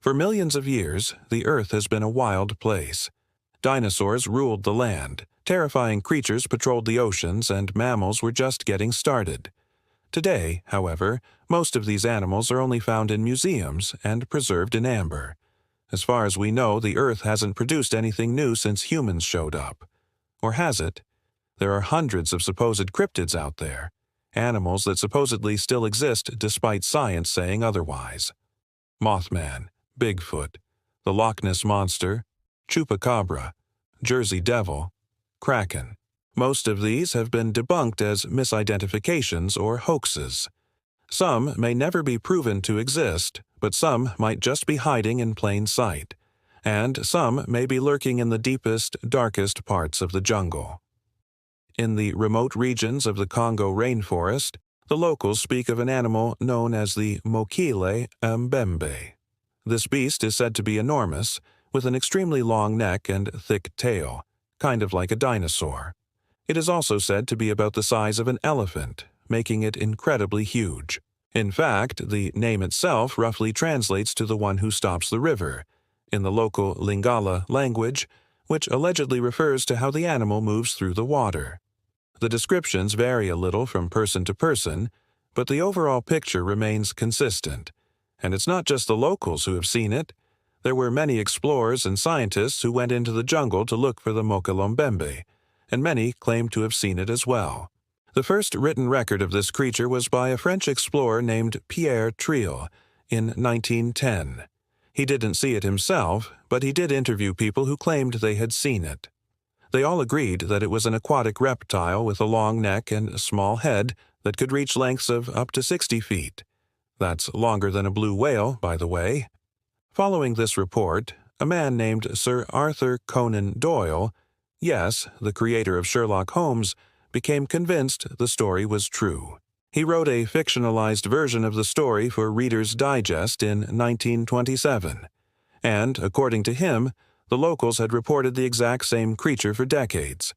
For millions of years, the Earth has been a wild place. Dinosaurs ruled the land, terrifying creatures patrolled the oceans, and mammals were just getting started. Today, however, most of these animals are only found in museums and preserved in amber. As far as we know, the Earth hasn't produced anything new since humans showed up. Or has it? There are hundreds of supposed cryptids out there, animals that supposedly still exist despite science saying otherwise. Mothman, Bigfoot, the Loch Ness Monster, Chupacabra, Jersey Devil, Kraken. Most of these have been debunked as misidentifications or hoaxes. Some may never be proven to exist, but some might just be hiding in plain sight, and some may be lurking in the deepest, darkest parts of the jungle. In the remote regions of the Congo Rainforest, the locals speak of an animal known as the Mokele-Mbembe. This beast is said to be enormous, with an extremely long neck and thick tail, kind of like a dinosaur. It is also said to be about the size of an elephant, making it incredibly huge. In fact, the name itself roughly translates to the one who stops the river, in the local Lingala language, which allegedly refers to how the animal moves through the water. The descriptions vary a little from person to person, but the overall picture remains consistent. And it's not just the locals who have seen it. There were many explorers and scientists who went into the jungle to look for the Mokele-Mbembe, and many claim to have seen it as well. The first written record of this creature was by a French explorer named Pierre Triel in 1910. He didn't see it himself, but he did interview people who claimed they had seen it. They all agreed that it was an aquatic reptile with a long neck and a small head that could reach lengths of up to 60 feet. That's longer than a blue whale, by the way. Following this report, a man named Sir Arthur Conan Doyle, yes, the creator of Sherlock Holmes, became convinced the story was true. He wrote a fictionalized version of the story for Reader's Digest in 1927, and, according to him, the locals had reported the exact same creature for decades.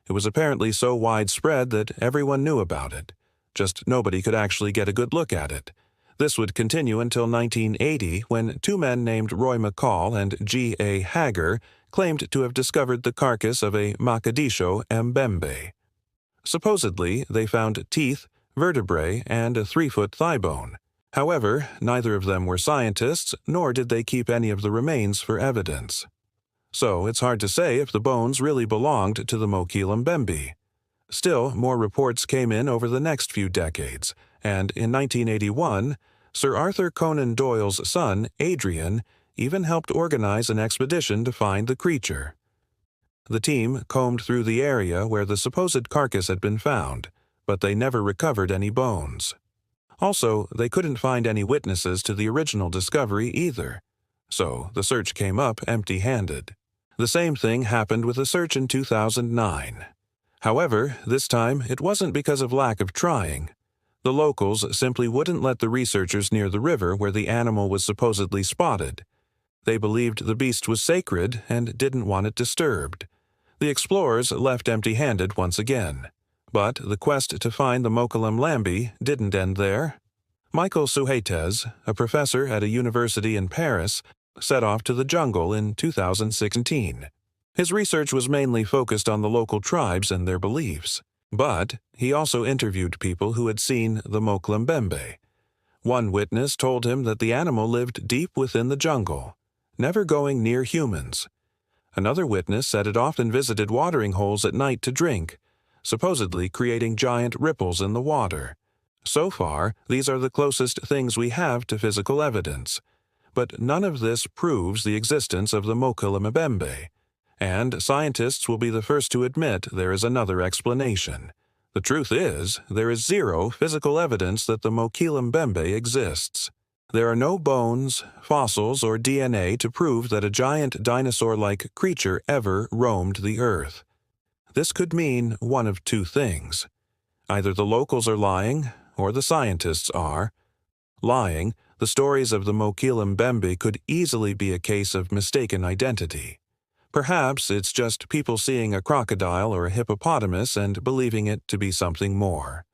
It was apparently so widespread that everyone knew about it, just nobody could actually get a good look at it. This would continue until 1980, when two men named Roy McCall and G.A. Hager claimed to have discovered the carcass of a Mokele-Mbembe. Supposedly, they found teeth, vertebrae, and a 3-foot thigh bone. However, neither of them were scientists, nor did they keep any of the remains for evidence. So it's hard to say if the bones really belonged to the Mokele-Mbembe. Still, more reports came in over the next few decades, and in 1981, Sir Arthur Conan Doyle's son, Adrian, even helped organize an expedition to find the creature. The team combed through the area where the supposed carcass had been found, but they never recovered any bones. Also, they couldn't find any witnesses to the original discovery either, so the search came up empty-handed. The same thing happened with a search in 2009. However, this time it wasn't because of lack of trying. The locals simply wouldn't let the researchers near the river where the animal was supposedly spotted. They believed the beast was sacred and didn't want it disturbed. The explorers left empty-handed once again. But the quest to find the Mokele-Mbembe didn't end there. Michael Suhaitez, a professor at a university in Paris, set off to the jungle in 2016. His research was mainly focused on the local tribes and their beliefs. But he also interviewed people who had seen the Mokele-Mbembe. One witness told him that the animal lived deep within the jungle, never going near humans. Another witness said it often visited watering holes at night to drink, supposedly creating giant ripples in the water. So far, these are the closest things we have to physical evidence. But none of this proves the existence of the Mokele-Mbembe. And scientists will be the first to admit there is another explanation. The truth is, there is zero physical evidence that the Mokele-Mbembe exists. There are no bones, fossils, or DNA to prove that a giant dinosaur-like creature ever roamed the Earth. This could mean one of two things. Either the locals are lying, or the scientists are. Lying, the stories of the Mokele-Mbembe could easily be a case of mistaken identity. Perhaps it's just people seeing a crocodile or a hippopotamus and believing it to be something more.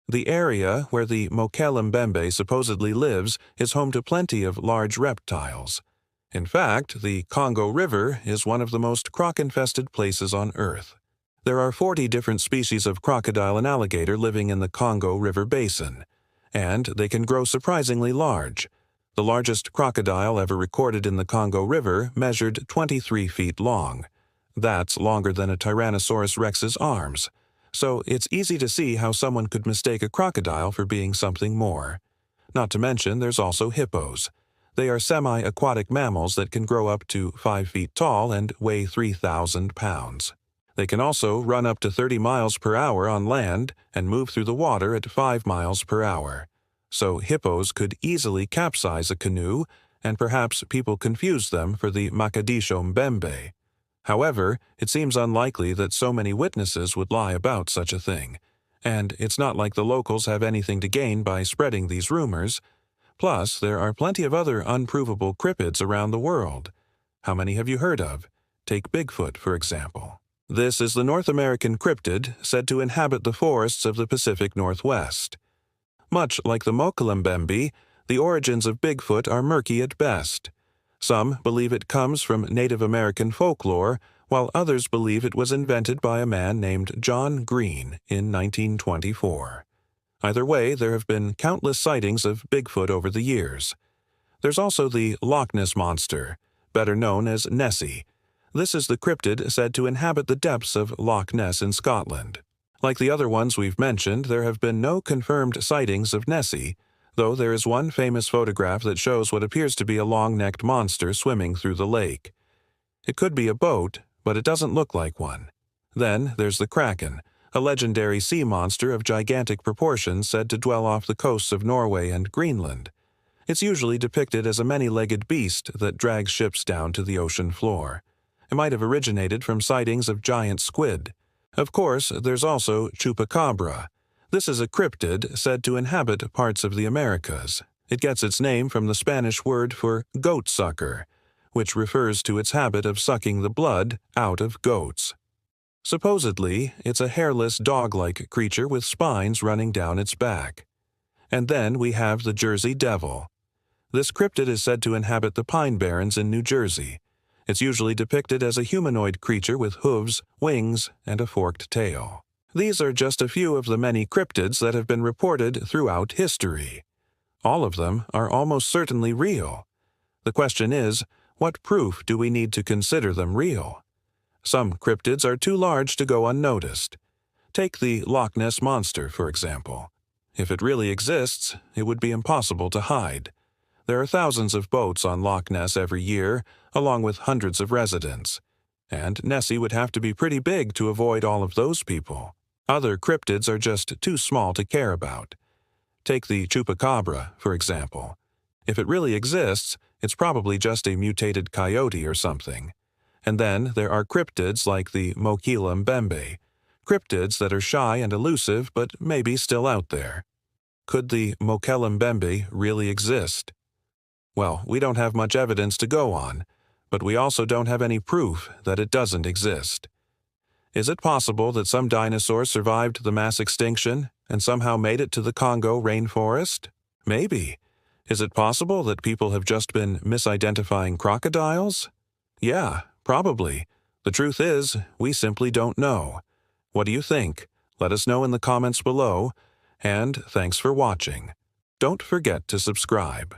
The area where the Mokele-Mbembe supposedly lives is home to plenty of large reptiles. In fact, the Congo River is one of the most croc-infested places on Earth. There are 40 different species of crocodile and alligator living in the Congo River basin, and they can grow surprisingly large. The largest crocodile ever recorded in the Congo River measured 23 feet long. That's longer than a Tyrannosaurus rex's arms, so it's easy to see how someone could mistake a crocodile for being something more. Not to mention, there's also hippos. They are semi-aquatic mammals that can grow up to 5 feet tall and weigh 3,000 pounds. They can also run up to 30 miles per hour on land and move through the water at 5 miles per hour. So hippos could easily capsize a canoe, and perhaps people confuse them for the Mokele-Mbembe. However, it seems unlikely that so many witnesses would lie about such a thing, and it's not like the locals have anything to gain by spreading these rumors. Plus, there are plenty of other unprovable cryptids around the world. How many have you heard of? Take Bigfoot, for example. This is the North American cryptid said to inhabit the forests of the Pacific Northwest. Much like the Mokele-Mbembe, the origins of Bigfoot are murky at best. Some believe it comes from Native American folklore, while others believe it was invented by a man named John Green in 1924. Either way, there have been countless sightings of Bigfoot over the years. There's also the Loch Ness Monster, better known as Nessie. This is the cryptid said to inhabit the depths of Loch Ness in Scotland. Like the other ones we've mentioned, there have been no confirmed sightings of Nessie, though there is one famous photograph that shows what appears to be a long-necked monster swimming through the lake. It could be a boat, but it doesn't look like one. Then there's the Kraken, a legendary sea monster of gigantic proportions said to dwell off the coasts of Norway and Greenland. It's usually depicted as a many-legged beast that drags ships down to the ocean floor. It might have originated from sightings of giant squid. Of course, there's also Chupacabra. This is a cryptid said to inhabit parts of the Americas. It gets its name from the Spanish word for goat sucker, which refers to its habit of sucking the blood out of goats. Supposedly, it's a hairless dog-like creature with spines running down its back. And then we have the Jersey Devil. This cryptid is said to inhabit the Pine Barrens in New Jersey. It's usually depicted as a humanoid creature with hooves, wings, and a forked tail. These are just a few of the many cryptids that have been reported throughout history. All of them are almost certainly real. The question is, what proof do we need to consider them real? Some cryptids are too large to go unnoticed. Take the Loch Ness Monster, for example. If it really exists, it would be impossible to hide. There are thousands of boats on Loch Ness every year, along with hundreds of residents. And Nessie would have to be pretty big to avoid all of those people. Other cryptids are just too small to care about. Take the Chupacabra, for example. If it really exists, it's probably just a mutated coyote or something. And then there are cryptids like the Mokele-Mbembe, cryptids that are shy and elusive but maybe still out there. Could the Mokele-Mbembe really exist? Well, we don't have much evidence to go on, but we also don't have any proof that it doesn't exist. Is it possible that some dinosaur survived the mass extinction and somehow made it to the Congo Rainforest? Maybe. Is it possible that people have just been misidentifying crocodiles? Yeah, probably. The truth is, we simply don't know. What do you think? Let us know in the comments below, and thanks for watching. Don't forget to subscribe.